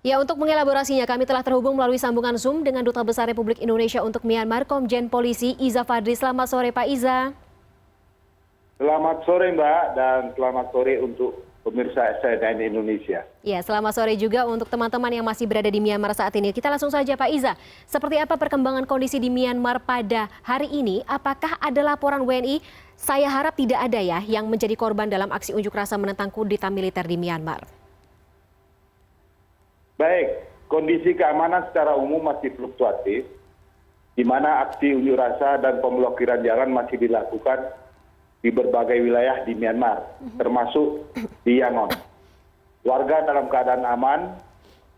Ya, untuk mengelaborasinya kami telah terhubung melalui sambungan Zoom dengan Duta Besar Republik Indonesia untuk Myanmar, Komjen Polisi Iza Fadri. Selamat sore, Pak Iza. Selamat sore, Mbak, dan selamat sore untuk pemirsa CNN Indonesia. Ya, selamat sore juga untuk teman-teman yang masih berada di Myanmar saat ini. Kita langsung saja, Pak Iza. Seperti apa perkembangan kondisi di Myanmar pada hari ini? Apakah ada laporan WNI? Saya harap tidak ada ya yang menjadi korban dalam aksi unjuk rasa menentang kudeta militer di Myanmar. Baik, kondisi keamanan secara umum masih fluktuatif, di mana aksi unjuk rasa dan pemblokiran jalan masih dilakukan di berbagai wilayah di Myanmar, termasuk di Yangon. Warga dalam keadaan aman,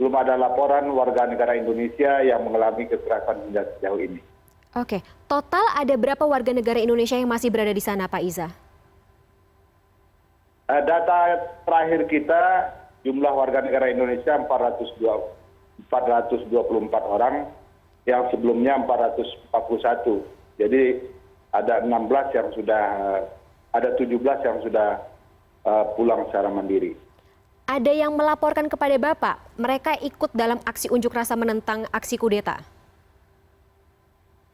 belum ada laporan warga negara Indonesia yang mengalami kekerasan hingga sejauh ini. Oke, total ada berapa warga negara Indonesia yang masih berada di sana, Pak Iza? Data terakhir kita, jumlah warga negara Indonesia 424 orang, yang sebelumnya 441. Jadi ada 16 yang sudah, ada 17 yang sudah pulang secara mandiri. Ada yang melaporkan kepada Bapak, mereka ikut dalam aksi unjuk rasa menentang aksi kudeta?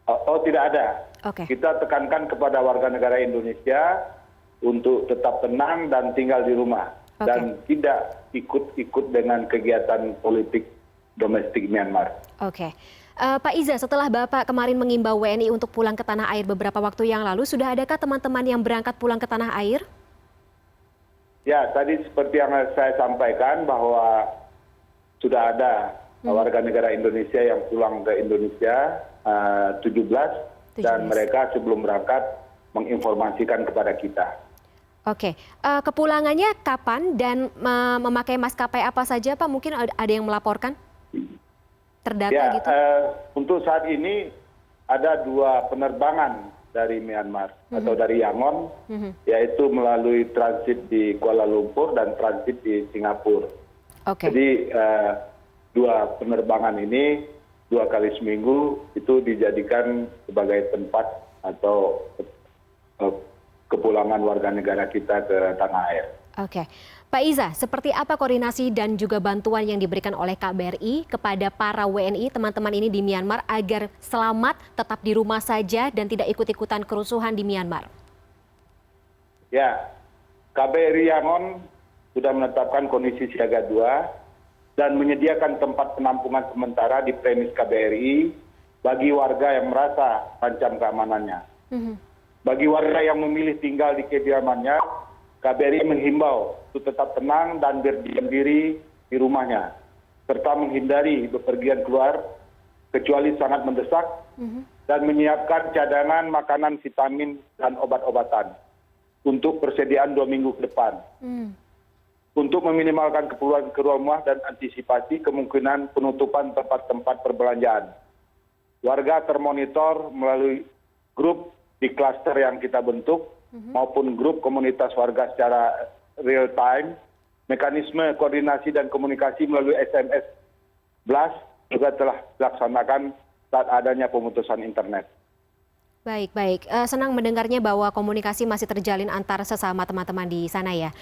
Oh, tidak ada. Oke. Kita tekankan kepada warga negara Indonesia untuk tetap tenang dan tinggal di rumah. Oke. Dan tidak ikut-ikut dengan kegiatan politik domestik Myanmar. Oke. Pak Iza, setelah Bapak kemarin mengimbau WNI untuk pulang ke tanah air beberapa waktu yang lalu, sudah adakah teman-teman yang berangkat pulang ke tanah air? Ya, tadi seperti yang saya sampaikan bahwa sudah ada warga negara Indonesia yang pulang ke Indonesia 17 dan mereka sebelum berangkat menginformasikan kepada kita. Oke, kepulangannya kapan dan memakai maskapai apa saja, Pak? Mungkin ada yang melaporkan? Terdata Ya, gitu? untuk saat ini ada 2 penerbangan dari Myanmar atau dari Yangon, yaitu melalui transit di Kuala Lumpur dan transit di Singapura. Oke. Jadi 2 penerbangan ini 2 kali seminggu itu dijadikan sebagai tempat atau kepulangan warga negara kita ke tanah air. Oke. Pak Iza, seperti apa koordinasi dan juga bantuan yang diberikan oleh KBRI kepada para WNI, teman-teman ini di Myanmar, agar selamat tetap di rumah saja dan tidak ikut-ikutan kerusuhan di Myanmar? Ya, KBRI Yangon sudah menetapkan kondisi siaga 2 dan menyediakan tempat penampungan sementara di premis KBRI bagi warga yang merasa terancam keamanannya. Bagi warga yang memilih tinggal di kediamannya, KBRI menghimbau untuk tetap tenang dan berdiam diri di rumahnya, serta menghindari bepergian keluar kecuali sangat mendesak, dan menyiapkan cadangan makanan, vitamin, dan obat-obatan untuk persediaan 2 minggu ke depan. Untuk meminimalkan keperluan keluar rumah dan antisipasi kemungkinan penutupan tempat-tempat perbelanjaan. Warga termonitor melalui grup di klaster yang kita bentuk, maupun grup komunitas warga secara real time. Mekanisme koordinasi dan komunikasi melalui SMS blast juga telah dilaksanakan saat adanya pemutusan internet. Baik. Senang mendengarnya bahwa komunikasi masih terjalin antar sesama teman-teman di sana ya.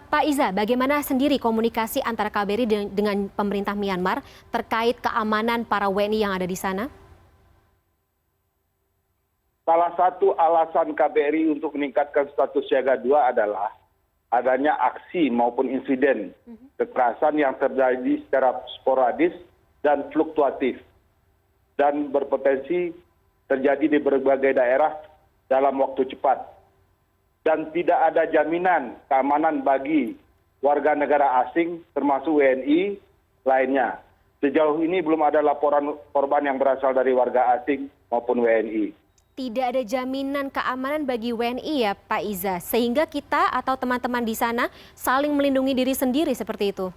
Pak Iza, bagaimana sendiri komunikasi antara KBRI dengan pemerintah Myanmar terkait keamanan para WNI yang ada di sana? Salah satu alasan KBRI untuk meningkatkan status siaga 2 adalah adanya aksi maupun insiden kekerasan yang terjadi secara sporadis dan fluktuatif dan berpotensi terjadi di berbagai daerah dalam waktu cepat. Dan tidak ada jaminan keamanan bagi warga negara asing termasuk WNI lainnya. Sejauh ini belum ada laporan korban yang berasal dari warga asing maupun WNI. Tidak ada jaminan keamanan bagi WNI ya Pak Iza, sehingga kita atau teman-teman di sana saling melindungi diri sendiri seperti itu?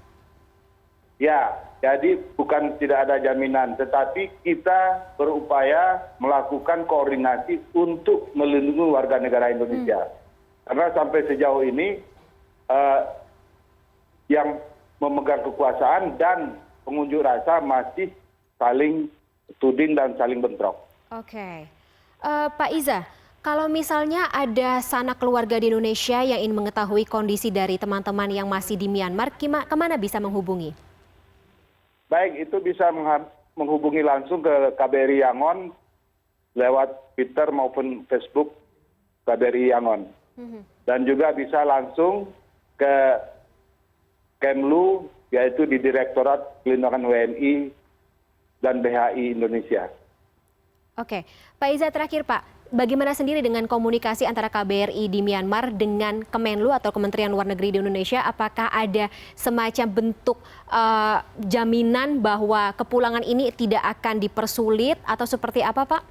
Ya, jadi bukan tidak ada jaminan, tetapi kita berupaya melakukan koordinasi untuk melindungi warga negara Indonesia. Karena sampai sejauh ini yang memegang kekuasaan dan pengunjuk rasa masih saling tuding dan saling bentrok. Oke. Pak Iza, kalau misalnya ada sanak keluarga di Indonesia yang ingin mengetahui kondisi dari teman-teman yang masih di Myanmar, kemana bisa menghubungi? Baik, itu bisa menghubungi langsung ke KBRI Yangon lewat Twitter maupun Facebook KBRI Yangon. Dan juga bisa langsung ke Kemlu, yaitu di Direktorat Pelindungan WNI dan BHI Indonesia. Oke, Pak Iza terakhir Pak, bagaimana sendiri dengan komunikasi antara KBRI di Myanmar dengan Kemenlu atau Kementerian Luar Negeri di Indonesia? Apakah ada semacam bentuk jaminan bahwa kepulangan ini tidak akan dipersulit atau seperti apa Pak?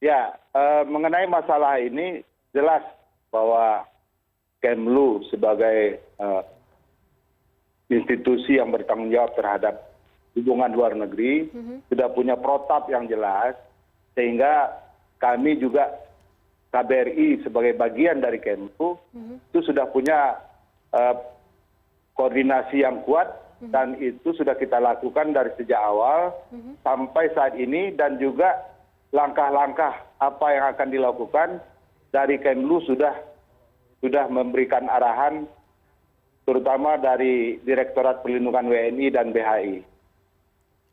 Ya, mengenai masalah ini jelas bahwa Kemlu sebagai institusi yang bertanggung jawab terhadap hubungan luar negeri sudah punya protap yang jelas, sehingga kami juga KBRI sebagai bagian dari Kemlu itu sudah punya koordinasi yang kuat, dan itu sudah kita lakukan dari sejak awal sampai saat ini, dan juga langkah-langkah apa yang akan dilakukan dari Kemlu sudah memberikan arahan, terutama dari Direktorat Pelindungan WNI dan BHI.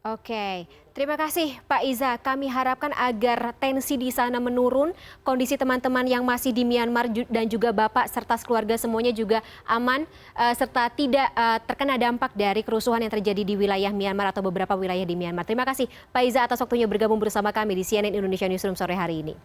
Oke, terima kasih Pak Iza. Kami harapkan agar tensi di sana menurun, kondisi teman-teman yang masih di Myanmar dan juga Bapak serta keluarga semuanya juga aman, serta tidak terkena dampak dari kerusuhan yang terjadi di wilayah Myanmar atau beberapa wilayah di Myanmar. Terima kasih Pak Iza atas waktunya bergabung bersama kami di CNN Indonesia Newsroom sore hari ini.